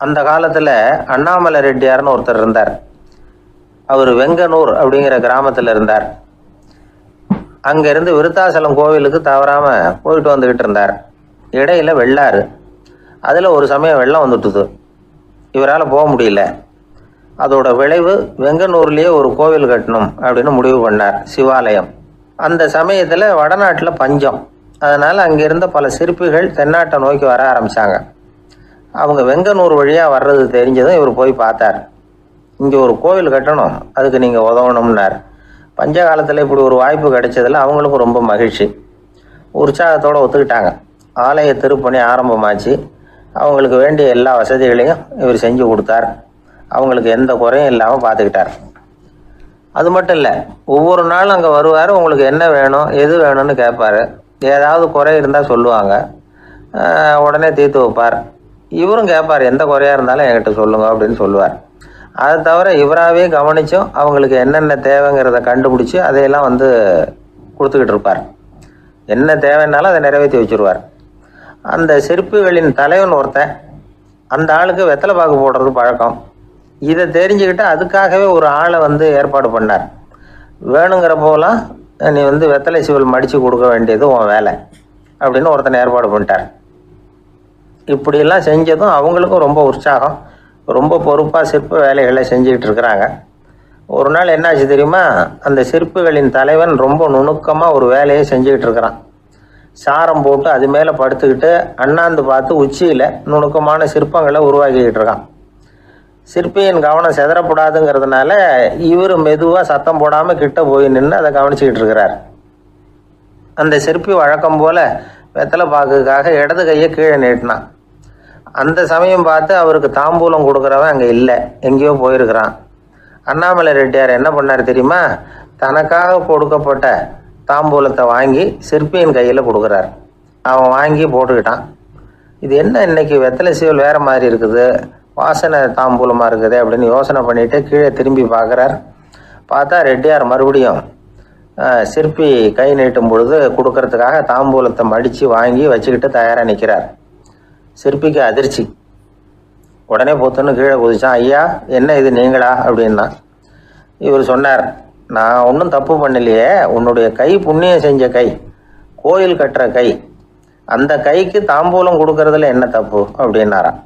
அந்த காலத்தில் அண்ணாமலை ரெட்டியார்னு ஒருத்தர் இருந்தார். அவர் வெங்கனூர் அப்படிங்கிற கிராமத்தில் இருந்தார். அங்கேருந்து விருத்தாசலம் கோவிலுக்கு தவறாமல் போயிட்டு வந்துக்கிட்டு இருந்தார். இடையில வெள்ளாறு, அதில் ஒரு சமயம் வெள்ளம் வந்துட்டுது. இவரால் போக முடியல. அதோட விளைவு வெங்கனூர்லேயே ஒரு கோவில் கட்டணும் அப்படின்னு முடிவு பண்ணார், சிவாலயம். அந்த சமயத்தில் வடநாட்டில் பஞ்சம். அதனால் அங்கே இருந்த பல சிற்பிகள் தென்னாட்டை நோக்கி வர ஆரம்பித்தாங்க. அவங்க வெங்கனூர் வழியாக வர்றது தெரிஞ்சதும் இவர் போய் பார்த்தார். இங்கே ஒரு கோவில் கட்டணும், அதுக்கு நீங்கள் உதவணும்னார். பஞ்ச காலத்தில் இப்படி ஒரு வாய்ப்பு கிடைச்சதில் அவங்களுக்கும் ரொம்ப மகிழ்ச்சி. உற்சாகத்தோடு ஒத்துக்கிட்டாங்க. ஆலய திருப்பணி ஆரம்பமாச்சு. அவங்களுக்கு வேண்டிய எல்லா வசதிகளையும் இவர் செஞ்சு கொடுத்தார். அவங்களுக்கு எந்த குறையும் இல்லாமல் பார்த்துக்கிட்டார். அது மட்டும் இல்லை, ஒவ்வொரு நாளும் அங்கே வருவார். உங்களுக்கு என்ன வேணும், எது வேணும்னு கேட்பார். ஏதாவது குறை இருந்தால் சொல்லுவாங்க, உடனே தீர்த்து வைப்பார். இவரும் கேட்பார், எந்த குறையாக இருந்தாலும் என்கிட்ட சொல்லுங்க அப்படின்னு சொல்லுவார். அதை தவிர இவராகவே கவனித்தும் அவங்களுக்கு என்னென்ன தேவைங்கிறத கண்டுபிடிச்சி அதையெல்லாம் கொடுத்துக்கிட்டு இருப்பார். என்ன தேவைன்னாலும் அதை நிறைவேற்றி வச்சுருவார். அந்த சிற்பிகளின் தலைவன் ஒருத்தன், அந்த ஆளுக்கு வெத்தலை பாக்கு போடுறது பழக்கம். இதை தெரிஞ்சுக்கிட்டு அதுக்காகவே ஒரு ஆளை ஏற்பாடு பண்ணார். வேணுங்கிறப்போலாம் நீ வெத்தலை சிவல் மடித்து கொடுக்க வேண்டியது உன் வேலை அப்படின்னு ஒருத்தனை ஏற்பாடு பண்ணிட்டார். இப்படியெல்லாம் செஞ்சதும் அவங்களுக்கும் ரொம்ப உற்சாகம். ரொம்ப பொறுப்பாக சிற்ப வேலைகளை செஞ்சுக்கிட்டு இருக்கிறாங்க. ஒரு நாள் என்னாச்சு தெரியுமா? அந்த சிற்பிகளின் தலைவன் ரொம்ப நுணுக்கமாக ஒரு வேலையை செஞ்சுக்கிட்டு இருக்கிறான். சாரம் போட்டு அது மேலே படுத்துக்கிட்டு அண்ணாந்து பார்த்து உச்சியில் நுணுக்கமான சிற்பங்களை உருவாக்கிக்கிட்டு இருக்கான். சிற்பியின் கவனம் செதறப்படாதுங்கிறதுனால இவர் மெதுவாக சத்தம் போடாமல் கிட்ட போய் நின்று அதை கவனிச்சிக்கிட்டு இருக்கிறார். அந்த சிற்பி வழக்கம் போல் வெத்தலை பாக்குக்காக இடது கையை கீழே நீட்டினான். அந்த சமயம் பார்த்து அவருக்கு தாம்பூலம் கொடுக்குறவன் அங்கே இல்லை, எங்கேயோ போயிருக்கிறான். அண்ணாமலை ரெட்டியார் என்ன பண்ணார் தெரியுமா? தனக்காக கொடுக்கப்பட்ட தாம்பூலத்தை வாங்கி சிற்பியின் கையில் கொடுக்குறார். அவன் வாங்கி போட்டுக்கிட்டான். இது என்ன இன்னைக்கு வெத்தலை சீவல் வேறு மாதிரி இருக்குது, வாசனை தாம்பூலமாக இருக்குது அப்படின்னு யோசனை பண்ணிவிட்டு கீழே திரும்பி பார்க்குறார். பார்த்தா ரெட்டியார் மறுபடியும் சிற்பி கை நீட்டும் பொழுது கொடுக்கறதுக்காக தாம்பூலத்தை மடித்து வாங்கி வச்சுக்கிட்டு தயாராக நிற்கிறார். சிற்பிக்கு அதிர்ச்சி. உடனே பொத்துன்னு கீழே குதிச்சான். ஐயா, என்ன இது நீங்களா அப்படின்னா. இவர் சொன்னார், நான் ஒன்றும் தப்பு பண்ணலையே, உன்னுடைய கை புண்ணியம் செஞ்ச கை, கோயில் கட்டுற கை, அந்த கைக்கு தாம்பூலம் கொடுக்கறதுல என்ன தப்பு அப்படின்னாராம்.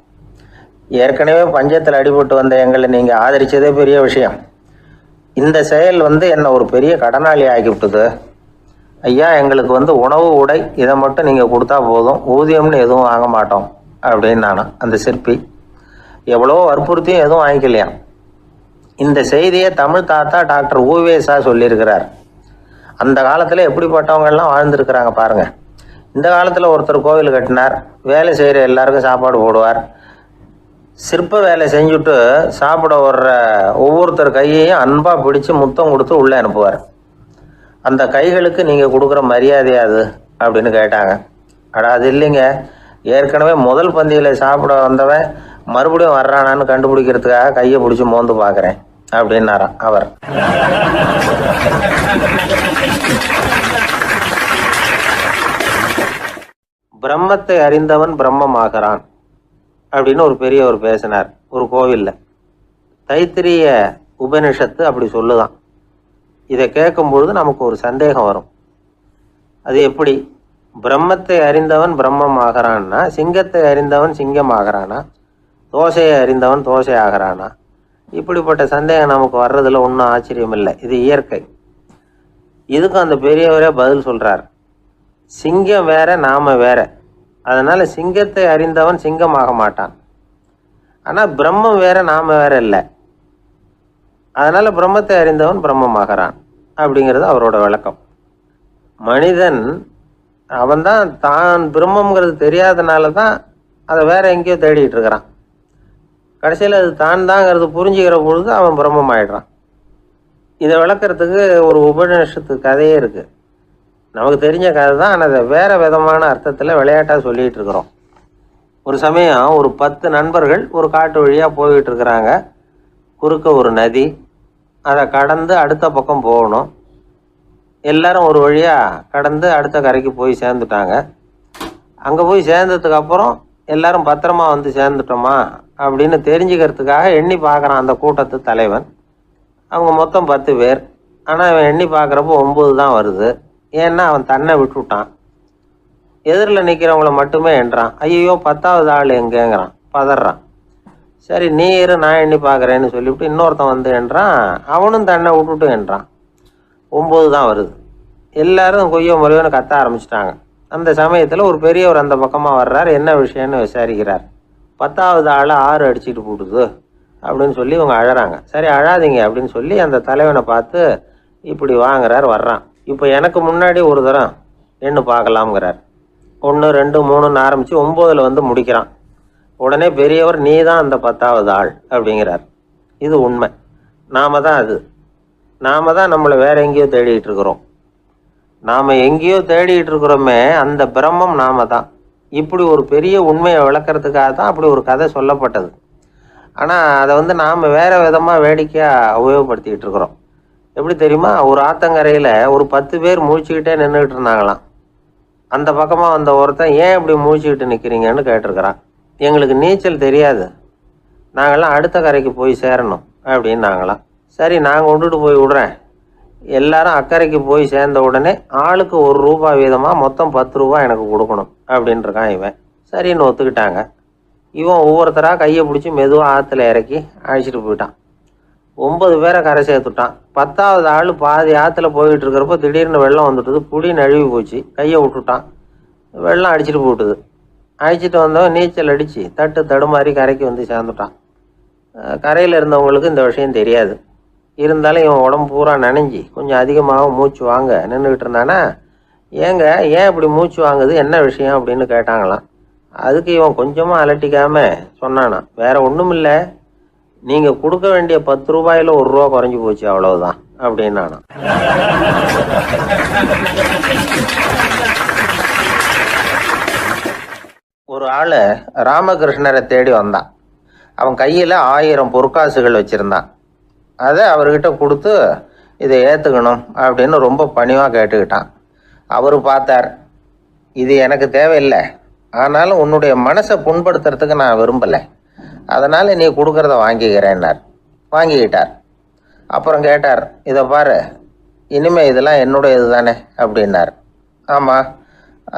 ஏற்கனவே பஞ்சத்தில் அடிபட்டு வந்த எங்களை நீங்கள் ஆதரித்ததே பெரிய விஷயம். இந்த செயல் என்னை ஒரு பெரிய கடனாளி ஆகிவிட்டது. ஐயா, எங்களுக்கு உணவு உடை இதை மட்டும் நீங்கள் கொடுத்தா போதும், ஊதியம்னு எதுவும் வாங்க மாட்டோம் அப்படின்னு நானும். அந்த சிற்பி எவ்வளோ வற்புறுத்தியும் எதுவும் வாங்கிக்கலையாம். இந்த செய்தியை தமிழ் தாத்தா டாக்டர் ஊவேசா சொல்லியிருக்கிறார். அந்த காலத்தில் எப்படிப்பட்டவங்கெல்லாம் வாழ்ந்துருக்கிறாங்க பாருங்கள். இந்த காலத்தில் ஒருத்தர் கோவில் கட்டினார், வேலை செய்கிற எல்லாருக்கும் சாப்பாடு போடுவார். சிற்ப வேலை செஞ்சுட்டு சாப்பிட வர்ற ஒவ்வொருத்தர் கையையும் அன்பாக பிடிச்சி முத்தம் கொடுத்து உள்ளே அனுப்புவார். அந்த கைகளுக்கு நீங்கள் கொடுக்குற மரியாதையாது அப்படின்னு கேட்டாங்க. அது இல்லைங்க, ஏற்கனவே முதல் பந்தியில் சாப்பிட வந்தவன் மறுபடியும் வர்றானான்னு கண்டுபிடிக்கிறதுக்காக கையை பிடிச்சி மோந்து பார்க்குறேன் அப்படின்னாராம் அவர். பிரம்மத்தை அறிந்தவன் பிரம்மமாகிறான் அப்படின்னு ஒரு பெரியவர் பேசினார் ஒரு கோவிலில். தைத்திரிய உபனிஷத்து அப்படி சொல்லுதான். இதை கேட்கும் பொழுது நமக்கு ஒரு சந்தேகம் வரும். அது எப்படி? பிரம்மத்தை அறிந்தவன் பிரம்மம் ஆகிறான்னா, சிங்கத்தை அறிந்தவன் சிங்கம் ஆகிறானா, தோசையை அறிந்தவன் தோசை ஆகிறானா? இப்படிப்பட்ட சந்தேகம் நமக்கு வர்றதுல ஒன்றும் ஆச்சரியம் இல்லை. இது இயற்கை. இதுக்கும் அந்த பெரியவரே பதில் சொல்றார். சிங்கம் வேற, நாம வேற. அதனால சிங்கத்தை அறிந்தவன் சிங்கம் ஆக மாட்டான். ஆனால் பிரம்மம் வேற, நாம வேற இல்லை. அதனால பிரம்மத்தை அறிந்தவன் பிரம்மமாகிறான் அப்படிங்கிறது அவரோட விளக்கம். மனிதன் அவன்தான் தான் பிரம்மங்கிறது தெரியாதனால தான் அதை வேற எங்கேயோ தேடிட்டு இருக்கிறான். கடைசியில் அது தான் தாங்கிறது புரிஞ்சுக்கிற பொழுது அவன் பிரம்மம் ஆயிடுறான். இதை விளக்கிறதுக்கு ஒரு உபநிஷத்து கதையே இருக்கு. நமக்கு தெரிஞ்ச கதை தான், ஆனால் அதை வேற விதமான அர்த்தத்தில் விளையாட்டாக சொல்லிகிட்டு இருக்கிறோம். ஒரு சமயம் ஒரு 10 நண்பர்கள் ஒரு காட்டு வழியாக போய்கிட்டு இருக்கிறாங்க. குறுக்க ஒரு நதி, அதை கடந்து அடுத்த பக்கம் போகணும். எல்லாரும் ஒரு வழியாக கடந்து அடுத்த கரைக்கு போய் சேர்ந்துட்டாங்க. அங்கே போய் சேர்ந்ததுக்கு அப்புறம் எல்லாரும் பத்திரமா சேர்ந்துட்டோமா அப்படின்னு தெரிஞ்சுக்கிறதுக்காக எண்ணி பார்க்குறான் அந்த கூட்டத்து தலைவன். அவங்க மொத்தம் 10 பேர். ஆனால் அவன் எண்ணி பார்க்குறப்போ 9 தான் வருது. ஏன்னா அவன் தன்னை விட்டுவிட்டான். எதிரில் நிற்கிறவங்கள மட்டுமே எண்றான். ஐயோ 10வது ஆள் எங்கேங்கிறான், பதறான். சரி நீ இரு, நான் எண்ணி பார்க்குறேன்னு சொல்லிவிட்டு இன்னொருத்தன் வந்து எண்றான். அவனும் தன்னை விட்டுட்டு எண்றான். 9 தான் வருது. எல்லாரும் கொய்யோ முறையோன்னு கத்த ஆரம்பிச்சிட்டாங்க. அந்த சமயத்தில் ஒரு பெரியவர் அந்த பக்கமாக வர்றார். என்ன விஷயம்னு விசாரிக்கிறார். 10வது ஆள் 6 அடிச்சுட்டு போட்டுது அப்படின்னு சொல்லி இவங்க அழறாங்க. சரி அழாதீங்க அப்படின்னு சொல்லி அந்த தலைவனை பார்த்து இப்படி வாங்குறார். வர்றான். இப்போ எனக்கு முன்னாடி ஒரு தரம் எண்ணு பார்க்கலாம்ங்கிறார். 1 2 3ன்னு ஆரம்பித்து 9ல் வந்து முடிக்கிறான். உடனே பெரியவர் நீ தான் அந்த 10வது ஆள் அப்படிங்கிறார். இது உண்மை. நாம தான் அது. நாம தான் நம்மளை வேற எங்கேயோ தேடிட்டு இருக்கிறோம். நாம் எங்கேயோ தேடிட்டு இருக்கிறோமே, அந்த பிரம்மம் நாம தான். இப்படி ஒரு பெரிய உண்மையை விளக்கிறதுக்காக தான் அப்படி ஒரு கதை சொல்லப்பட்டது. ஆனால் அதை வந்து நாம் வேறு விதமாக வேடிக்கையாக உபயோகப்படுத்திக்கிட்டு இருக்கிறோம். எப்படி தெரியுமா? ஒரு ஆத்தங்கரையில் ஒரு 10 பேர் முழிச்சுக்கிட்டே நின்றுக்கிட்டு இருந்தாங்களாம். அந்த பக்கமாக வந்த ஒருத்தன் ஏன் இப்படி முழிச்சுக்கிட்டு நிற்கிறீங்கன்னு கேட்டிருக்கிறான். எங்களுக்கு நீச்சல் தெரியாது, நாங்கள்லாம் அடுத்த கரைக்கு போய் சேரணும் அப்படின்னாங்களாம். சரி நாங்கள் விட்டுட்டு போய் விடுறேன். எல்லாரும் அக்கறைக்கு போய் சேர்ந்த உடனே ஆளுக்கு ₹1 வீதமாக மொத்தம் ₹10 எனக்கு கொடுக்கணும் அப்படின்ட்டுருக்கான் இவன். சரின்னு ஒத்துக்கிட்டாங்க. இவன் ஒவ்வொருத்தராக கையை பிடிச்சி மெதுவாக ஆற்றுல இறக்கி அழைச்சிட்டு போயிட்டான். 9 பேரை கரை சேர்த்துட்டான். 10வது ஆள் பாதி ஆற்றுல போயிட்டு இருக்கிறப்போ திடீர்னு வெள்ளம் வந்துட்டுது. புடி நழுவி போச்சு. கையை விட்டுட்டான். வெள்ளம் அடிச்சுட்டு போட்டுது. அழைச்சிட்டு வந்தவன் நீச்சல் அடித்து தடுமாறி கரைக்கு வந்து சேர்ந்துட்டான். கரையில் இருந்தவங்களுக்கு இந்த விஷயம் தெரியாது. இருந்தாலும் இவன் உடம்பு பூரா நனைஞ்சி கொஞ்சம் அதிகமாக மூச்சு வாங்க நின்றுக்கிட்டு இருந்தானா, ஏங்க ஏன் இப்படி மூச்சு வாங்குது, என்ன விஷயம் அப்படின்னு கேட்டாங்களாம். அதுக்கு இவன் கொஞ்சமாக அலட்டிக்காமல் சொன்னானா, வேற ஒன்றும் இல்லை, நீங்கள் கொடுக்க வேண்டிய ₹10 ₹1 குறைஞ்சி போச்சு அவ்வளவுதான் அப்படின்னானா. ஒரு ஆள் ராமகிருஷ்ணரை தேடி வந்தான். அவன் கையில் 1000 பொற்காசுகள் வச்சுருந்தான். அதை அவர்கிட்ட கொடுத்து இதை ஏற்றுக்கணும் அப்படின்னு ரொம்ப பணிவாக கேட்டுக்கிட்டான். அவர் பார்த்தார், இது எனக்கு தேவையில்லை, ஆனாலும் உன்னுடைய மனசை புண்படுத்துறதுக்கு நான் விரும்பலை, அதனால் நீ கொடுக்குறத வாங்கிக்கிறேன்னார். வாங்கிக்கிட்டார். அப்புறம் கேட்டார், இதை பாரு, இனிமேல் இதெல்லாம் என்னுடைய இது தானே அப்படின்னார். ஆமாம்,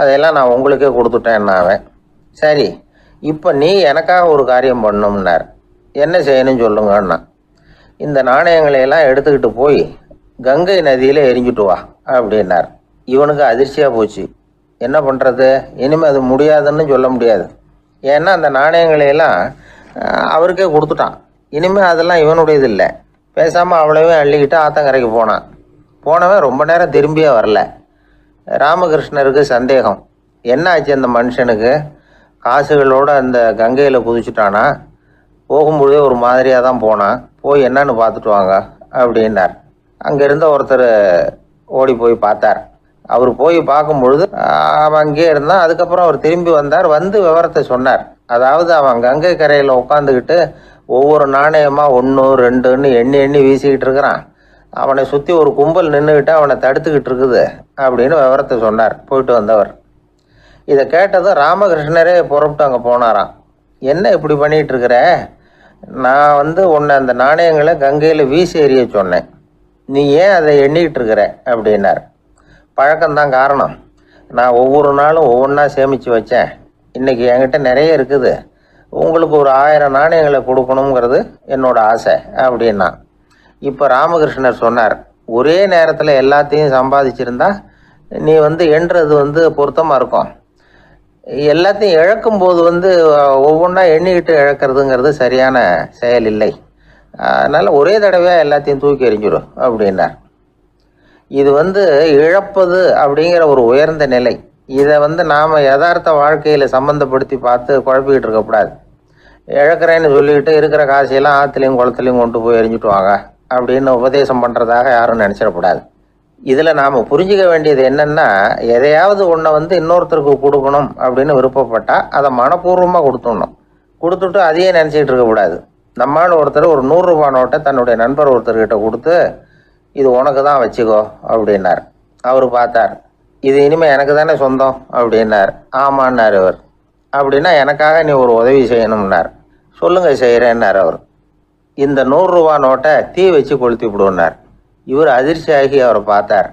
அதையெல்லாம் நான் உங்களுக்கே கொடுத்துட்டேன் அவன். சரி, இப்போ நீ எனக்காக ஒரு காரியம் பண்ணணும்னார். என்ன செய்யணும்னு சொல்லுங்கன்னா, இந்த நாணயங்களையெல்லாம் எடுத்துக்கிட்டு போய் கங்கை நதியில் எரிஞ்சுட்டு வா அப்படின்னார். இவனுக்கு அதிர்ச்சியாக போச்சு. என்ன பண்ணுறது, இனிமேல் அது முடியாதுன்னு சொல்ல முடியாது. ஏன்னா அந்த நாணயங்களையெல்லாம் அவருக்கே கொடுத்துட்டான். இனிமேல் அதெல்லாம் இவனுடையது இல்லை. பேசாமல் அவ்வளவே அள்ளிக்கிட்டு ஆத்தங்கரைக்கு போனான். போனவன் ரொம்ப நேரம் திரும்பியே வரல. ராமகிருஷ்ணருக்கு சந்தேகம், என்ன ஆச்சு அந்த மனுஷனுக்கு, காசுகளோடு அந்த கங்கையில் குதிச்சுட்டானா, போகும்பொழுதே ஒரு மாதிரியாக தான் போனான், போய் என்னன்னு பார்த்துட்டு வாங்க அப்படின்னார். அங்கே இருந்த ஒருத்தர் ஓடி போய் பார்த்தார். அவர் போய் பார்க்கும் பொழுது அவன் அங்கேயே இருந்தான். அதுக்கப்புறம் அவர் திரும்பி வந்தார். வந்து விவரத்தை சொன்னார். அதாவது அவன் கங்கை கரையில் உட்காந்துக்கிட்டு ஒவ்வொரு நாணயமாக 1 2ன்னு எண்ணி வீசிக்கிட்டு இருக்கிறான். அவனை சுற்றி ஒரு கும்பல் நின்றுக்கிட்டு அவனை தடுத்துக்கிட்டு இருக்குது அப்படின்னு விவரத்தை சொன்னார் போயிட்டு வந்தவர். இதை கேட்டதும் ராமகிருஷ்ணரே புறப்பட்டு அங்கே போனாராம். என்ன இப்படி பண்ணிகிட்டு இருக்கிற, நான் உன்னை அந்த நாணயங்களை கங்கையில் வீசி எறிய சொன்னேன், நீ ஏன் அதை எண்ணிக்கிட்டு இருக்கிற அப்படின்னார். பழக்கம்தான் காரணம், நான் ஒவ்வொரு நாளும் ஒவ்வொன்றா சேமித்து வச்சேன். இன்றைக்கி என்கிட்ட நிறைய இருக்குது, உங்களுக்கு ஒரு 1000 நாணயங்களை கொடுக்கணுங்கிறது என்னோட ஆசை அப்படின்னா. இப்போ ராமகிருஷ்ணர் சொன்னார், ஒரே நேரத்தில் எல்லாத்தையும் சம்பாதிச்சிருந்தா நீ எண்ணுறது பொருத்தமாக இருக்கும். எல்லாத்தையும் இழக்கும்போது ஒவ்வொன்றா எண்ணிக்கிட்டு இழக்கிறதுங்கிறது சரியான செயல் இல்லை. அதனால் ஒரே தடவையாக எல்லாத்தையும் தூக்கி எறிஞ்சிடும் அப்படின்னார். இது இழப்பது அப்படிங்கிற ஒரு உயர்ந்த நிலை. இதை நாம் யதார்த்த வாழ்க்கையில் சம்மந்தப்படுத்தி பார்த்து குழப்பிக்கிட்டு இருக்கக்கூடாது. இழக்கிறேன்னு சொல்லிக்கிட்டு இருக்கிற காசையெல்லாம் ஆற்றுலையும் குளத்துலையும் கொண்டு போய் எரிஞ்சுட்டு வாங்க அப்படின்னு உபதேசம் பண்ணுறதாக யாரும் நினச்சிடக்கூடாது. இதில் நாம் புரிஞ்சிக்க வேண்டியது என்னென்னா, எதையாவது ஒன்றை இன்னொருத்தருக்கு கொடுக்கணும் அப்படின்னு விருப்பப்பட்டால் அதை மனப்பூர்வமாக கொடுத்துடணும். கொடுத்துட்டு அதையே நினச்சிக்கிட்டு இருக்கக்கூடாது. நம்மால் ஒருத்தர் ஒரு ₹100 நோட்டை தன்னுடைய நண்பர் ஒருத்தர்கிட்ட கொடுத்து, இது உனக்கு தான் வச்சுக்கோ அப்படின்னார். அவர் பார்த்தார், இது இனிமேல் எனக்கு தானே சொந்தம் அப்படின்னார். ஆமான்னார் இவர். அப்படின்னா எனக்காக நீ ஒரு உதவி செய்யணும்னார். சொல்லுங்க செய்கிறேன்னார் அவர். இந்த 100 ரூபா நோட்டை தீ வச்சு கொளுத்தி விடுனார். இவர் அதிர்ச்சியாகி அவரை பார்த்தார்.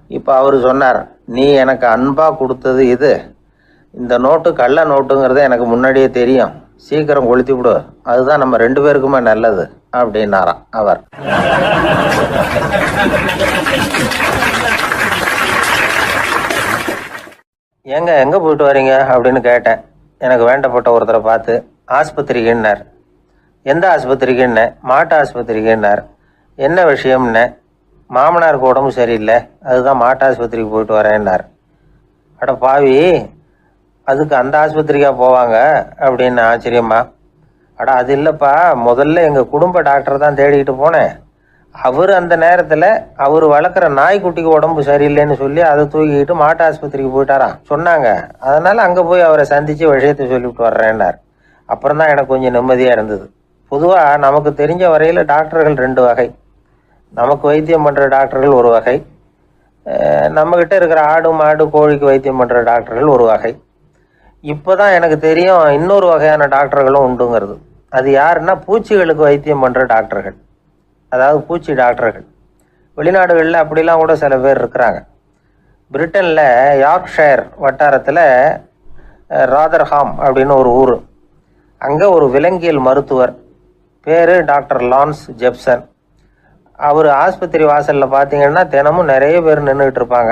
இப்போ அவர் சொன்னார், நீ எனக்கு அன்பாக கொடுத்தது இது, இந்த நோட்டு கள்ள நோட்டுங்கிறது எனக்கு முன்னாடியே தெரியும், சீக்கிரம் கொளுத்தி விடு, அதுதான் நம்ம 2 பேருக்குமே நல்லது அப்படின்னாராம் அவர். ஏங்க எங்கே போயிட்டு வரீங்க அப்படின்னு கேட்டேன். எனக்கு வேண்டப்பட்ட ஒருத்தரை பார்த்து. ஆஸ்பத்திரிக்குன்னார். எந்த ஆஸ்பத்திரிக்குன்னே? மாட்டு ஆஸ்பத்திரிக்குன்னார். என்ன விஷயம்னே? மாமனாருக்கு உடம்பு சரியில்லை, அதுதான் மாட்டு ஆஸ்பத்திரிக்கு போயிட்டு வரேன்னார். அட பாவி, அதுக்கு அந்த ஆஸ்பத்திரிக்கா போவாங்க அப்படின்னு ஆச்சரியமா. அட அது இல்லைப்பா, முதல்ல எங்கள் குடும்ப டாக்டர் தான் தேடிக்கிட்டு போனேன். அவர் அந்த நேரத்தில் அவர் வளர்க்குற நாய்க்குட்டிக்கு உடம்பு சரியில்லைன்னு சொல்லி அதை தூக்கிக்கிட்டு மாட்டு ஆஸ்பத்திரிக்கு போயிட்டாராம் சொன்னாங்க. அதனால் அங்கே போய் அவரை சந்தித்து விஷயத்தை சொல்லிவிட்டு வர்றேன்னார். அப்புறம் தான் எனக்கு கொஞ்சம் நிம்மதியாக இருந்தது. பொதுவாக நமக்கு தெரிஞ்ச வரையில் டாக்டர்கள் 2 வகை. நமக்கு வைத்தியம் பண்ணுற டாக்டர்கள் ஒரு வகை, நம்மக்கிட்ட இருக்கிற ஆடு மாடு கோழிக்கு வைத்தியம் பண்ணுற டாக்டர்கள் ஒரு வகை. இப்போ தான் எனக்கு தெரியும் இன்னொரு வகையான டாக்டர்களும் உண்டுங்கிறது. அது யாருன்னா பூச்சிகளுக்கு வைத்தியம் பண்ணுற டாக்டர்கள், அதாவது பூச்சி டாக்டர்கள். வெளிநாடுகளில் அப்படிலாம் கூட சில பேர் இருக்கிறாங்க. பிரிட்டனில் யார்க்ஷயர் வட்டாரத்தில் ராதர்ஹாம் அப்படின்னு ஒரு ஊர். அங்கே ஒரு விலங்கியல் மருத்துவர், பேர் டாக்டர் லான்ஸ் ஜெப்சன். அவர் ஆஸ்பத்திரி வாசலில் பார்த்தீங்கன்னா தினமும் நிறைய பேர் நின்றுக்கிட்டு இருப்பாங்க.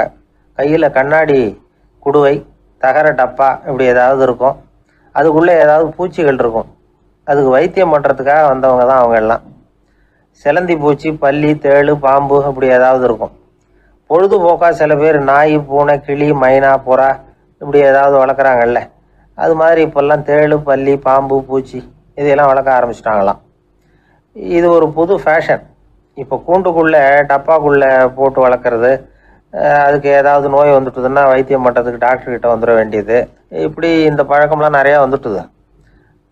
கையில் கண்ணாடி குடுவை, தகர டப்பா இப்படி ஏதாவது இருக்கும். அதுக்குள்ளே ஏதாவது பூச்சிகள் இருக்கும். அதுக்கு வைத்தியம் பண்ணுறதுக்காக வந்தவங்க தான் அவங்க எல்லாம். சிலந்தி பூச்சி, பல்லி, தேளு, பாம்பு இப்படி ஏதாவது இருக்கும். பொழுதுபோக்காக சில பேர் நாய், பூனை, கிளி, மைனா, புறா இப்படி ஏதாவது வளர்க்குறாங்கல்ல, அது மாதிரி இப்போல்லாம் தேளு, பல்லி, பாம்பு, பூச்சி இதையெல்லாம் வளர்க்க ஆரம்பிச்சிட்டாங்களாம். இது ஒரு புது ஃபேஷன். இப்போ கூண்டுக்குள்ளே டப்பாக்குள்ளே போட்டு வளர்க்குறது, அதுக்கு ஏதாவது நோய் வந்துட்டுதுன்னா வைத்தியம் பண்ணுறதுக்கு டாக்டர்கிட்ட வந்துட வேண்டியது, இப்படி இந்த பழக்கம்லாம் நிறையா வந்துட்டுது.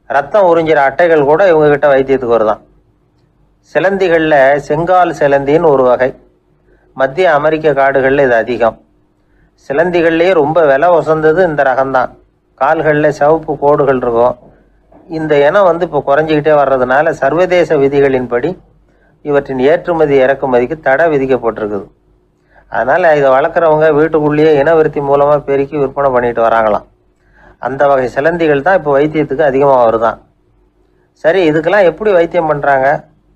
ரத்தம் உறிஞ்சிற அட்டைகள் கூட இவங்ககிட்ட வைத்தியத்துக்கு வருதான். சிலந்திகளில் செங்கால் சிலந்தின்னு ஒரு வகை. மத்திய அமெரிக்க காடுகளில் இது அதிகம். சிலந்திகள்லேயே ரொம்ப விலை உசந்தது இந்த ரகம்தான். கால்களில் சிவப்பு கோடுகள் இருக்கும். இந்த இனம் இப்போ குறைஞ்சிக்கிட்டே வர்றதுனால சர்வதேச விதிகளின்படி இவற்றின் ஏற்றுமதி இறக்குமதிக்கு தடை விதிக்கப்பட்டிருக்குது. அதனால் இதை வளர்க்குறவங்க வீட்டுக்குள்ளேயே இனவிருத்தி மூலமாக பெருக்கி விற்பனை பண்ணிட்டு வராங்களாம். அந்த வகை சிலந்திகள் தான் இப்போ வைத்தியத்துக்கு அதிகமாக வருதான். சரி, இதுக்கெல்லாம் எப்படி வைத்தியம் பண்ணுறாங்க?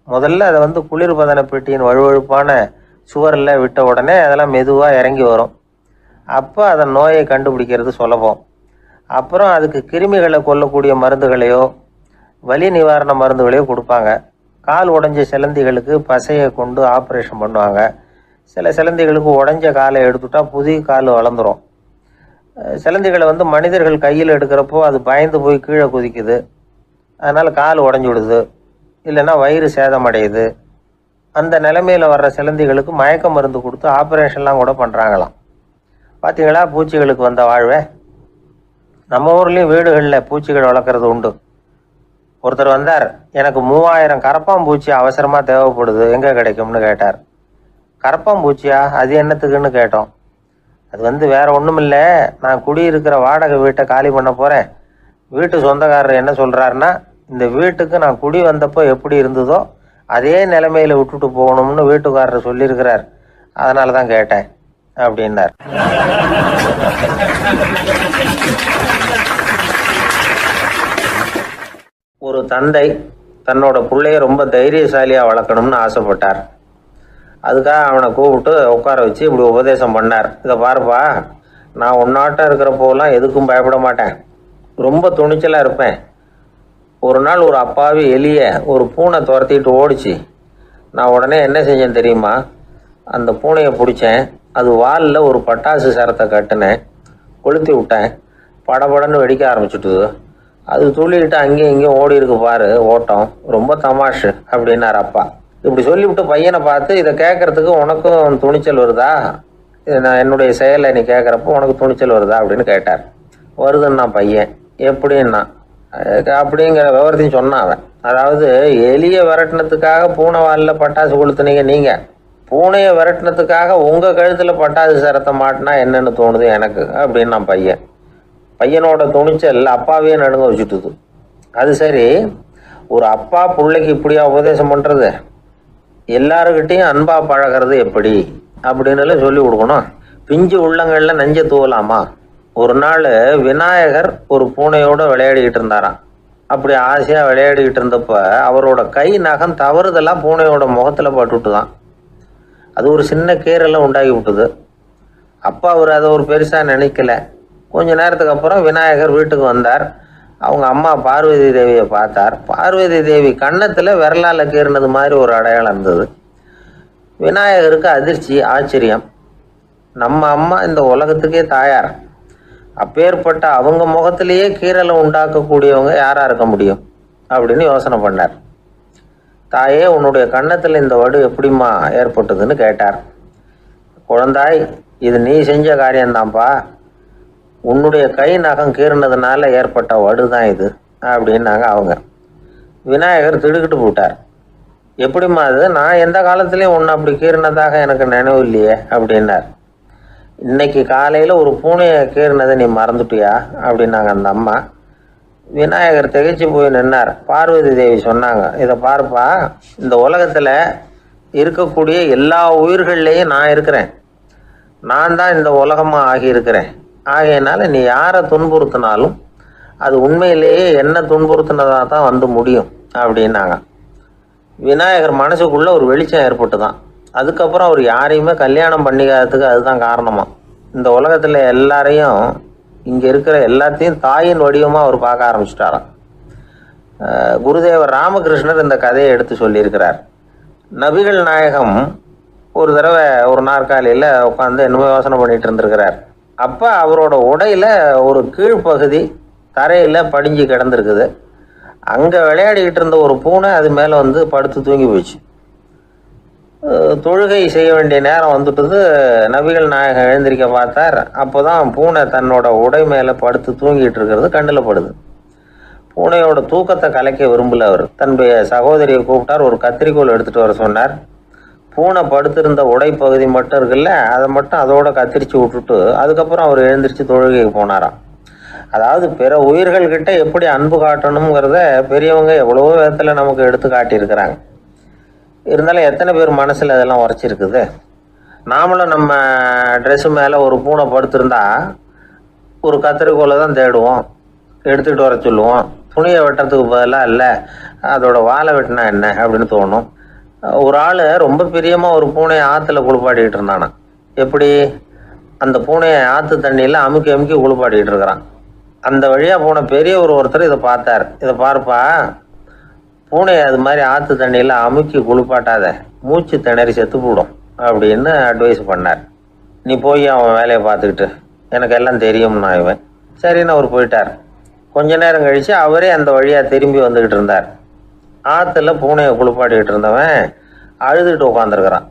முதல்ல அதை குளிர்பதன பெட்டியின் வழுவழுப்பான சுவரில் விட்ட உடனே அதெல்லாம் மெதுவாக இறங்கி வரும். அப்போ அதன் நோயை கண்டுபிடிக்கிறது சுலபம். அப்புறம் அதுக்கு கிருமிகளை கொல்லக்கூடிய மருந்துகளையோ வலி நிவாரண மருந்துகளையோ கொடுப்பாங்க. கால் உடைஞ்ச சிலந்திகளுக்கு பசையை கொண்டு ஆப்ரேஷன் பண்ணுவாங்க. சில சிலந்திகளுக்கு உடைஞ்ச காலை எடுத்துட்டா புதிய கால் வளர்ந்துடும். சிலந்திகளை மனிதர்கள் கையில் எடுக்கிறப்போ அது பயந்து போய் கீழே குதிக்குது, அதனால் கால் உடஞ்சி விடுது, இல்லைன்னா வயிறு சேதமடையுது. அந்த நிலைமையில் வர்ற சிலந்திகளுக்கு மயக்க மருந்து கொடுத்து ஆப்ரேஷன்லாம் கூட பண்ணுறாங்களாம். பார்த்தீங்களா பூச்சிகளுக்கு வந்த வாழ்வை? நம்ம ஊர்லேயும் வீடுகளில் பூச்சிகள் வளர்க்குறது உண்டு. ஒருத்தர் வந்தார், எனக்கு 3000 கரப்பாம்பூச்சி அவசரமாக தேவைப்படுது, எங்கே கிடைக்கும்னு கேட்டார். கரப்பாம்பூச்சியா? அது என்னத்துக்குன்னு கேட்டோம். அது வேற ஒன்றும் இல்லை, நான் குடியிருக்கிற வாடகை வீட்டை காலி பண்ண போகிறேன். வீட்டு சொந்தக்காரர் என்ன சொல்கிறாருன்னா, இந்த வீட்டுக்கு நான் குடி வந்தப்போ எப்படி இருந்ததோ அதே நிலைமையில் விட்டுட்டு போகணும்னு வீட்டுக்காரர் சொல்லியிருக்கிறார், அதனால தான் கேட்டேன் அப்படின்னார். ஒரு தந்தை தன்னோட பிள்ளைய ரொம்ப தைரியசாலியாக வளர்க்கணும்னு ஆசைப்பட்டார். அதுக்காக அவனை கூப்பிட்டு உட்கார வச்சு இப்படி உபதேசம் பண்ணார். இதை பாருப்பா, நான் உன்னாட்டம் இருக்கிறப்போலாம் எதுக்கும் பயப்பட மாட்டேன், ரொம்ப துணிச்சலாக இருப்பேன். ஒரு நாள் ஒரு அப்பாவி எலியை ஒரு பூனை துரத்திட்டு ஓடிச்சு. நான் உடனே என்ன செஞ்சேன் தெரியுமா? அந்த பூனையை பிடிச்சேன், அது வாலில் ஒரு பட்டாசு சரத்தை கட்டினேன், கொளுத்தி விட்டேன், படபடன்னு வெடிக்க ஆரம்பிச்சுட்டுது. அது துள்ளிக்கிட்டு அங்கேயும் இங்கேயும் ஓடி இருக்கு பாரு ஓட்டம், ரொம்ப தமாஷு அப்படின்னார் அப்பா. இப்படி சொல்லிவிட்டு பையனை பார்த்து, இதை கேட்கறதுக்கு உனக்கும் துணிச்சல் வருதா? நான் என்னுடைய செயலை நீ கேட்குறப்போ உனக்கு துணிச்சல் வருதா அப்படின்னு கேட்டார். வருதுன்னா பையன். எப்படின்னா அப்படிங்கிற விவரத்தையும் சொன்னான் அவன். அதாவது எலியை விரட்டினத்துக்காக பூனை வாலில் பட்டாசு கொளுத்துனீங்க நீங்கள், பூனையை விரட்டினத்துக்காக உங்கள் கழுத்தில் பட்டாசு சரத்தை மாட்டினா என்னென்னு தோணுது எனக்கு அப்படின்னு நான் பையனோட துணிச்சல் அப்பாவே நடுங்க வச்சுட்டுது. அது சரி, ஒரு அப்பா பிள்ளைக்கு இப்படியா உபதேசம் பண்ணுறது? எல்லாருக்கிட்டையும் அன்பா பழகிறது எப்படி அப்படின்னு சொல்லி கொடுக்கணும். பிஞ்சு உள்ளங்கள்ல நஞ்ச தூவலாமா? ஒரு நாள் விநாயகர் ஒரு பூனையோட விளையாடிக்கிட்டு இருந்தாராம். அப்படி ஆசையாக விளையாடிக்கிட்டு இருந்தப்ப அவரோட கை நகம் தவறுதெல்லாம் பூனையோட முகத்தில் பட்டுட்டு தான். அது ஒரு சின்ன கீறலை உண்டாகி விட்டுது. அப்பா அவர் அதை ஒரு பெருசாக நினைக்கல. கொஞ்ச நேரத்துக்கு அப்புறம் விநாயகர் வீட்டுக்கு வந்தார். அவங்க அம்மா பார்வதி தேவியை பார்த்தார். பார்வதி தேவி கன்னத்தில் விரலால் கீறினது மாதிரி ஒரு அடையாளம் இருந்தது. விநாயகருக்கு அதிர்ச்சி, ஆச்சரியம். நம்ம அம்மா இந்த உலகத்துக்கே தாயார். அப்பேற்பட்ட அவங்க முகத்திலேயே கீறலை உண்டாக்கக்கூடியவங்க யாராக இருக்க முடியும் அப்படின்னு யோசனை பண்ணார். தாயே, உன்னுடைய கன்னத்தில் இந்த வடு எப்படிம்மா ஏற்பட்டதுன்னு கேட்டார். குழந்தாய், இது நீ செஞ்ச காரியம்தான்ப்பா. உன்னுடைய கை நகம் கீறினதுனால ஏற்பட்ட வடு தான் இது அப்படின்னாங்க அவங்க. விநாயகர் திடுக்கிட்டு போட்டார். எப்படிம்மா அது? நான் எந்த காலத்துலேயும் ஒன்று அப்படி கீறினதாக எனக்கு நினைவு இல்லையே அப்படின்னார். இன்னைக்கு காலையில் ஒரு பூனையை கீறினதை நீ மறந்துட்டியா அப்படின்னாங்க அந்த அம்மா. விநாயகர் திகைச்சு போய் நின்னார். பார்வதி தேவி சொன்னாங்க, இதை பார்ப்பா, இந்த உலகத்தில் இருக்கக்கூடிய எல்லா உயிர்கள்லேயும் நான் இருக்கிறேன். நான் தான் இந்த உலகமாக ஆகியிருக்கிறேன். ஆகையினால நீ யாரை துன்புறுத்தினாலும் அது உண்மையிலேயே என்ன துன்புறுத்தினதாக தான் வந்து முடியும் அப்படின்னாங்க. விநாயகர் மனசுக்குள்ளே ஒரு வெளிச்சம் ஏற்பட்டு தான். அதுக்கப்புறம் அவர் யாரையுமே கல்யாணம் பண்ணிக்காததுக்கு அதுதான் காரணமா. இந்த உலகத்தில் எல்லாரையும், இங்கே இருக்கிற எல்லாத்தையும் தாயின் வடிவமாக அவர் பார்க்க ஆரம்பிச்சிட்டாராம். குருதேவர் ராமகிருஷ்ணர் இந்த கதையை எடுத்து சொல்லியிருக்கிறார். நபிகள் நாயகம் ஒரு தடவை ஒரு நாற்காலியில் உட்காந்து என்னமோ யோசனை பண்ணிட்டு இருந்திருக்கிறார். அப்போ அவரோட உடையில ஒரு கீழ்ப்பகுதி தரையில் படிஞ்சு கிடந்திருக்குது. அங்கே விளையாடிக்கிட்டு இருந்த ஒரு பூனை அது மேலே வந்து படுத்து தூங்கி போச்சு. தொழுகை செய்ய வேண்டிய நேரம் வந்துட்டது. நபிகள் நாயகம் எழுந்திருக்க பார்த்தார். அப்போ தான் பூனை தன்னோட உடை மேலே படுத்து தூங்கிட்டு இருக்கிறது கண்ணில் படுது. பூனையோட தூக்கத்தை கலைக்க விரும்பல அவர். தன்னுடைய சகோதரியை கூப்பிட்டார். ஒரு கத்திரிக்கோல் எடுத்துகிட்டு வர சொன்னார். பூனை படுத்திருந்த உடைப்பகுதி மட்டும் இருக்குல்ல, அதை மட்டும் அதோட கத்திரிச்சு விட்டுட்டு அதுக்கப்புறம் அவர் எழுந்திரிச்சு தொழுகைக்கு போனாராம். அதாவது பிற உயிர்கள்கிட்ட எப்படி அன்பு காட்டணுங்கிறத பெரியவங்க எவ்வளவோ விதத்தில் நமக்கு எடுத்து காட்டியிருக்கிறாங்க. இருந்தாலும் எத்தனை பேர் மனசில் அதெல்லாம் உரைச்சிருக்குது? நாமளும் நம்ம ட்ரெஸ்ஸு மேலே ஒரு பூனை படுத்திருந்தா ஒரு கத்திரிக்கோலை தான் தேடுவோம், எடுத்துக்கிட்டு வர சொல்லுவோம். துணியை வெட்டுறதுக்கு பதிலாக இல்லை அதோட வாழை வெட்டினா என்ன அப்படின்னு தோணும். ஒரு ஆள் ரொம்ப பிரியமாக ஒரு பூனையை ஆற்றுல குளிப்பாட்டிக்கிட்டு இருந்தானா. எப்படி? அந்த பூனையை ஆற்று தண்ணியில் அமுக்கி அமுக்கி குளிப்பாட்டிக்கிட்டு இருக்கிறான். அந்த வழியாக போன பெரியவர் ஒருத்தர் இதை பார்த்தார். இதை பார்ப்பா, பூனையை அது மாதிரி ஆற்று தண்ணியில் அமுக்கி குளிப்பாட்டாத, மூச்சு திணறி செத்து போடும் அப்படின்னு அட்வைஸ் பண்ணார். நீ போய் அவன் வேலையை பார்த்துக்கிட்டு, எனக்கு எல்லாம் தெரியும்னா இவன். சரின்னு அவர் போயிட்டார். கொஞ்ச நேரம் கழித்து அவரே அந்த வழியாக திரும்பி வந்துக்கிட்டு இருந்தார். ஆற்றுல பூனையை குளிப்பாட்டிக்கிட்டு இருந்தவன் அழுதுகிட்டு உட்காந்துருக்கிறான்.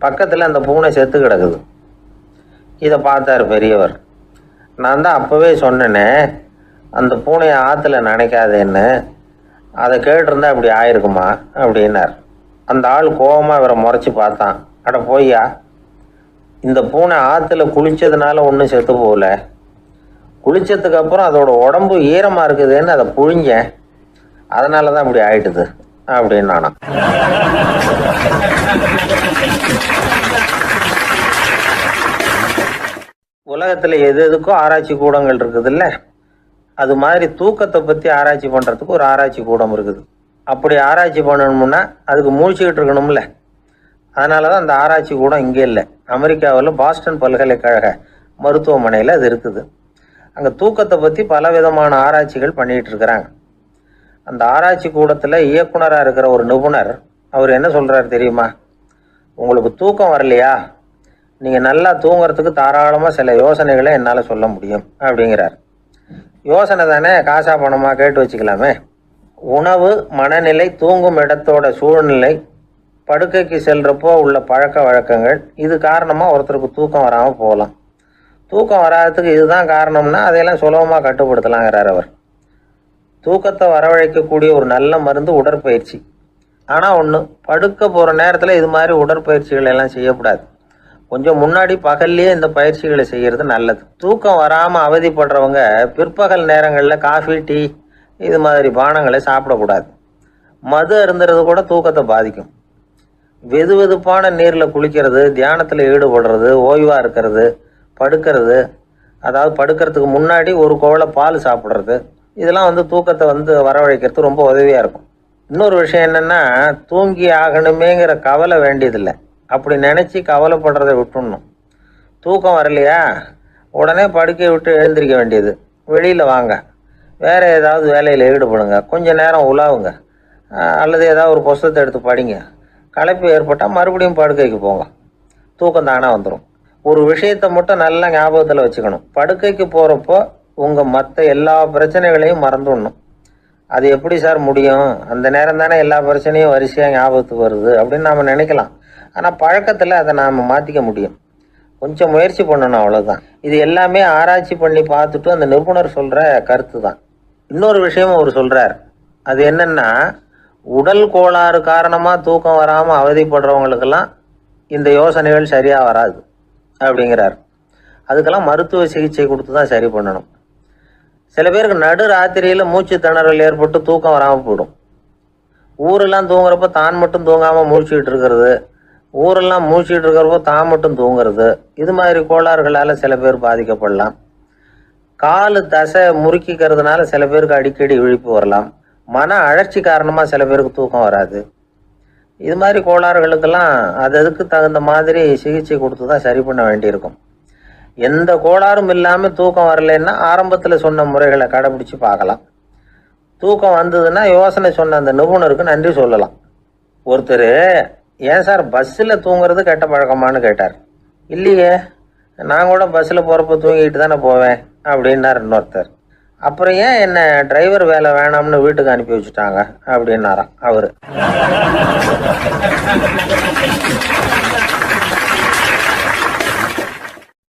பக்கத்தில் அந்த பூனை செத்து கிடக்குது. இதை பார்த்தார் பெரியவர். நான் தான் அப்போவே சொன்னேனே அந்த பூனையை ஆற்றுல நினைக்காதேன்னு, அதை கேட்டிருந்தா இப்படி ஆயிருக்குமா அப்படின்னார். அந்த ஆள் கோபமாக இவரை முறைச்சி பார்த்தான். அட போய்யா, இந்த பூனை ஆற்றுல குளித்ததுனால ஒன்றும் செத்து போகல, குளித்ததுக்கு அப்புறம் அதோட உடம்பு ஈரமாக இருக்குதுன்னு அதை புழிஞ்சேன், அதனால தான் இப்படி ஆயிட்டுது அப்படின்னு நானா. உலகத்தில் எது எதுக்கோ ஆராய்ச்சி கூடங்கள் இருக்குது இல்லை? அது மாதிரி தூக்கத்தை பற்றி ஆராய்ச்சி பண்ணுறதுக்கு ஒரு ஆராய்ச்சி கூடம் இருக்குது. அப்படி ஆராய்ச்சி பண்ணணும்னா அதுக்கு மூழ்கிக்கிட்டு இருக்கணும்ல. அதனால தான் அந்த ஆராய்ச்சி கூடம் இங்கே இல்லை. அமெரிக்காவில் பாஸ்டன் பல்கலைக்கழக மருத்துவமனையில் அது இருக்குது. அங்கே தூக்கத்தை பற்றி பல விதமான ஆராய்ச்சிகள் பண்ணிகிட்டு இருக்கிறாங்க. அந்த ஆராய்ச்சி கூடத்தில் இயக்குனராக இருக்கிற ஒரு நிபுணர் அவர் என்ன சொல்கிறார் தெரியுமா? உங்களுக்கு தூக்கம் வரலையா, நீங்கள் நல்லா தூங்குறதுக்கு தாராளமாக சில யோசனைகளை என்னால் சொல்ல முடியும் அப்படிங்கிறார். யோசனை தானே, காசா பணமாக கேட்டு வச்சுக்கலாமே. உணவு, மனநிலை, தூங்கும் இடத்தோட சூழ்நிலை, படுக்கைக்கு செல்றப்போ உள்ள பழக்க வழக்கங்கள், இது காரணமாக ஒருத்தருக்கு தூக்கம் வராமல் போகலாம். தூக்கம் வராததுக்கு இதுதான் காரணம்னா அதையெல்லாம் சுலபமாக கட்டுப்படுத்தலாங்கிறார் அவர். தூக்கத்தை வரவழைக்கக்கூடிய ஒரு நல்ல மருந்து உடற்பயிற்சி. ஆனால் ஒன்று, படுக்க போகிற நேரத்தில் இது மாதிரி உடற்பயிற்சிகள் எல்லாம் செய்யக்கூடாது. கொஞ்சம் முன்னாடி பகல்லையே இந்த பயிற்சிகளை செய்கிறது நல்லது. தூக்கம் வராமல் அவதிப்படுறவங்க பிற்பகல் நேரங்களில் காஃபி, டீ இது மாதிரி பானங்களை சாப்பிடக்கூடாது. மது அருந்துறது கூட தூக்கத்தை பாதிக்கும். வெது வெதுப்பான நீரில் குளிக்கிறது, தியானத்தில் ஈடுபடுறது, ஓய்வாக இருக்கிறது, படுக்கிறது, அதாவது படுக்கிறதுக்கு முன்னாடி ஒரு கோவலை பால் சாப்பிட்றது, இதெல்லாம் தூக்கத்தை வரவழைக்கிறது ரொம்ப உதவியாக இருக்கும். இன்னொரு விஷயம் என்னென்னா, தூங்கி ஆகணுமேங்கிற கவலை வேண்டியதில்லை. அப்படி நினச்சி கவலைப்படுறதை விட்டுடணும். தூக்கம் வரலையா, உடனே படுக்கையை விட்டு எழுந்திரிக்க வேண்டியது. வெளியில் வாங்க, வேறு ஏதாவது வேலையில் ஈடுபடுங்க, கொஞ்சம் நேரம் உலாவுங்க, அல்லது ஏதாவது ஒரு புஸ்தகத்தை எடுத்து படிங்க. களைப்பு ஏற்பட்டால் மறுபடியும் படுக்கைக்கு போங்க. தூக்கம் தானே வந்துடும். ஒரு விஷயத்தை மட்டும் நல்லா ஞாபகத்தில் வச்சுக்கணும். படுக்கைக்கு போகிறப்போ உங்கள் மற்ற எல்லா பிரச்சனைகளையும் மறந்துடணும். அது எப்படி சார் முடியும், அந்த நேரம் தானே எல்லா பிரச்சனையும் வரிசையாக ஞாபகத்துக்கு வருது அப்படின்னு நாம் நினைக்கலாம். ஆனால் பழக்கத்தில் அதை நாம் மாற்றிக்க முடியும். கொஞ்சம் முயற்சி பண்ணணும், அவ்வளோதான். இது எல்லாமே ஆராய்ச்சி பண்ணி பார்த்துட்டு அந்த நிபுணர் சொல்கிற கருத்து தான். இன்னொரு விஷயமும் அவர் சொல்கிறார். அது என்னென்னா, உடல் கோளாறு காரணமாக தூக்கம் வராமல் அவதிப்படுறவங்களுக்கெல்லாம் இந்த யோசனைகள் சரியாக வராது அப்படிங்கிறார். அதுக்கெல்லாம் மருத்துவ சிகிச்சை கொடுத்து தான் சரி பண்ணணும். சில பேருக்கு நடு ராத்திரியில் மூச்சு திணறல் ஏற்பட்டு தூக்கம் வராமல் போயிடும். ஊரெல்லாம் தூங்குறப்ப தான் மட்டும் தூங்காமல் மூழ்கிட்டு இருக்கிறது, ஊரெல்லாம் மூழ்கிட்டு இருக்கிறப்போ தான் மட்டும் தூங்குறது, இது மாதிரி கோளாறுகளால் சில பேர் பாதிக்கப்படலாம். காலு தசை முறுக்கிக்கிறதுனால சில பேருக்கு அடிக்கடி விழிப்பு வரலாம். மன அழற்சி காரணமாக சில பேருக்கு தூக்கம் வராது. இது மாதிரி கோளாறுகளுக்கெல்லாம் அதுக்கு தகுந்த மாதிரி சிகிச்சை கொடுத்து தான் சரி பண்ண வேண்டியிருக்கும். எந்த கோளாறும் இல்லாமல் தூக்கம் வரலைன்னா ஆரம்பத்தில் சொன்ன முறைகளை கடைபிடிச்சு பார்க்கலாம். தூக்கம் வந்ததுன்னா யோசனை சொன்ன அந்த நிபுணருக்கு நன்றி சொல்லலாம். ஒருத்தர், ஏன் சார் பஸ்ஸில் தூங்குறது கெட்ட பழக்கமானு கேட்டார். இல்லையே, நான் கூட பஸ்ஸில் போகிறப்ப தூங்கிட்டு தானே போவேன் அப்படின்னார் இன்னொருத்தர். அப்புறம் ஏன் என்ன டிரைவர் வேலை வேணாம்னு வீட்டுக்கு அனுப்பி வச்சுட்டாங்க அப்படின்னாராம் அவர்.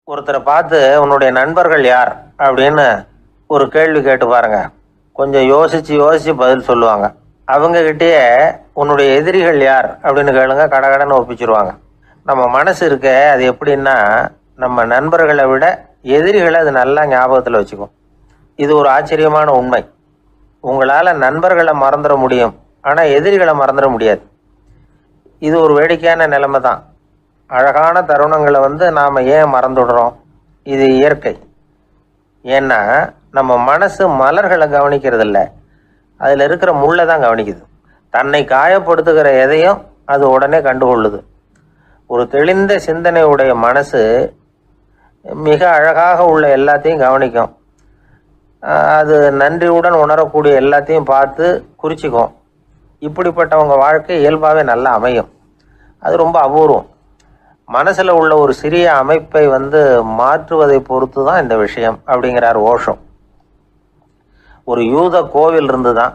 ஒருத்தரை பார்த்து உன்னுடைய நண்பர்கள் யார் அப்படின்னு ஒரு கேள்வி கேட்டு பாருங்க. கொஞ்சம் யோசிச்சு பதில் சொல்லுவாங்க. அவங்ககிட்டயே உன்னுடைய எதிரிகள் யார் அப்படின்னு கேளுங்க, கடகடன்னு ஒப்பிச்சிருவாங்க. நம்ம மனசு இருக்க, அது எப்படின்னா, நம்ம நண்பர்களை விட எதிரிகளை அது நல்லா ஞாபகத்தில் வச்சுக்கும். இது ஒரு ஆச்சரியமான உண்மை. உங்களால் நண்பர்களை மறந்துட முடியும், ஆனால் எதிரிகளை மறந்துட முடியாது. இது ஒரு வேடிக்கையான நிலைமை தான். அழகான தருணங்களை நாம் ஏன் மறந்துடுறோம்? இது இயற்கை. ஏன்னா நம்ம மனசு மலர்களை கவனிக்கிறது இல்லை, அதில் இருக்கிற முள்ளை தான் கவனிக்குது. தன்னை காயப்படுத்துகிற எதையும் அது உடனே கண்டுகொள்ளுது. ஒரு தெளிந்த சிந்தனை உடைய மனசு மிக அழகாக உள்ள எல்லாத்தையும் கவனிக்கும். அது நன்றியுடன் உணரக்கூடிய எல்லாத்தையும் பார்த்து குறிச்சிக்கும். இப்படிப்பட்டவங்க வாழ்க்கை இயல்பாகவே நல்லா அமையும். அது ரொம்ப அபூர்வம். மனசில் உள்ள ஒரு சிறிய அமைப்பை மாற்றுவதை பொறுத்து தான் இந்த விஷயம் அப்படிங்கிறார் ஓஷோ. ஒரு யூத கோவில் இருந்து தான்,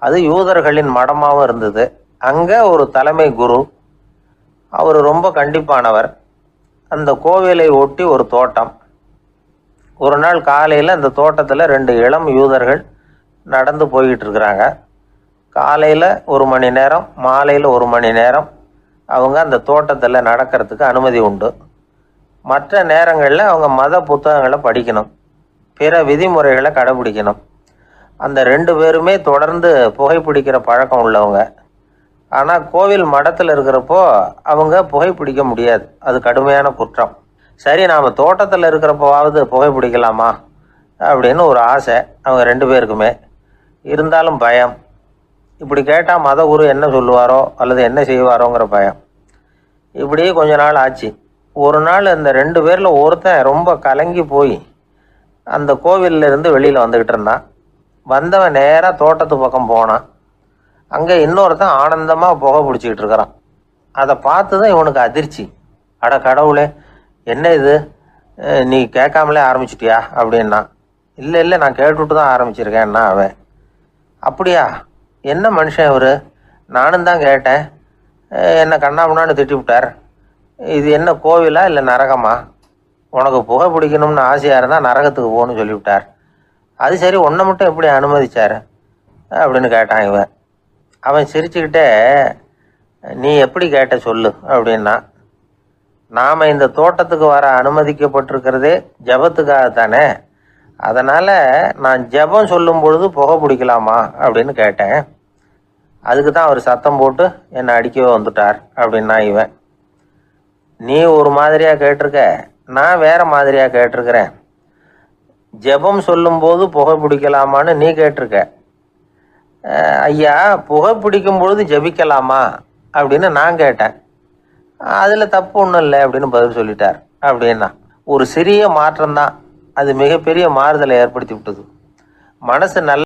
அது யூதர்களின் மடமாகவும் இருந்தது. அங்கே ஒரு தலைமை குரு, அவர் ரொம்ப கண்டிப்பானவர். அந்த கோவிலை ஒட்டி ஒரு தோட்டம். ஒரு நாள் காலையில் அந்த தோட்டத்தில் 2 இளம் யூதர்கள் நடந்து போய்கிட்டு இருக்கிறாங்க. காலையில் 1 மணி நேரம், மாலையில் 1 மணி நேரம் அவங்க அந்த தோட்டத்தில் நடக்கிறதுக்கு அனுமதி உண்டு. மற்ற நேரங்களில் அவங்க மத புத்தகங்களை படிக்கணும், பிற விதிமுறைகளை கடைபிடிக்கணும். அந்த 2 பேருமே தொடர்ந்து புகைப்பிடிக்கிற பழக்கம் உள்ளவங்க. ஆனால் கோவில் மடத்தில் இருக்கிறப்போ அவங்க புகைப்பிடிக்க முடியாது, அது கடுமையான குற்றம். சரி, நாம் தோட்டத்தில் இருக்கிறப்போவாவது புகைப்பிடிக்கலாமா அப்படின்னு ஒரு ஆசை அவங்க 2 பேருக்குமே. இருந்தாலும் பயம். இப்படி கேட்டால் மதகுரு என்ன சொல்லுவாரோ அல்லது என்ன செய்வாரோங்கிற பயம். இப்படியே கொஞ்ச நாள் ஆச்சு. ஒரு நாள் அந்த 2 பேரில் ஒருத்தன் ரொம்ப கலங்கி போய் அந்த கோவிலில் இருந்து வெளியில் வந்துக்கிட்டு இருந்தான். வந்தவன் நேராக தோட்டத்து பக்கம் போனான். அங்கே இன்னொருத்தன் ஆனந்தமாக புகை பிடிச்சிக்கிட்டு இருக்கிறான். அதை பார்த்து தான் இவனுக்கு அதிர்ச்சி. அட கடவுளே, என்ன இது, நீ கேட்காமலே ஆரம்பிச்சிட்டியா அப்படின்னா. இல்லை நான் கேட்டுவிட்டு தான் ஆரம்பிச்சிருக்கேன்னா அவன். அப்படியா, என்ன மனுஷன் இவர், நானும் தான் கேட்டேன், என்னை கண்ணாமுன்னான்னு திட்டிவிட்டார். இது என்ன கோவிலா இல்லை நரகமா? உனக்கு புகை பிடிக்கணும்னு ஆசையாக இருந்தால் நரகத்துக்கு போகணும்னு சொல்லிவிட்டார். அது சரி, உன்னை மட்டும் எப்படி அனுமதிச்சார் அப்படின்னு கேட்டான் இவன். அவன் சிரிச்சுக்கிட்டே, நீ எப்படி கேட்ட சொல்லு அப்படின்னா. நாம் இந்த தோட்டத்துக்கு வர அனுமதிக்கப்பட்டிருக்கிறதே ஜபத்துக்காகத்தானே, அதனால் நான் ஜபம் சொல்லும் பொழுது புகை பிடிக்கலாமா அப்படின்னு கேட்டேன். அதுக்கு தான் அவர் சத்தம் போட்டு என்னை அடிக்கவே வந்துட்டார் அப்படின்னா இவன். நீ ஒரு மாதிரியாக கேட்டிருக்க, நான் வேற மாதிரியாக கேட்டிருக்கிறேன். ஜெபம் சொல்லும்போது புகை பிடிக்கலாமான்னு நீ கேட்டிருக்க. ஐயா, புகை பிடிக்கும் பொழுது ஜெபிக்கலாமா அப்படின்னு நான் கேட்டேன். அதில் தப்பு ஒன்றும் இல்லை அப்படின்னு பதில் சொல்லிட்டார் அப்படின்னா. ஒரு சிறிய மாற்றம்தான் அது மிகப்பெரிய மாறுதலை ஏற்படுத்தி விட்டது. மனசு நல்ல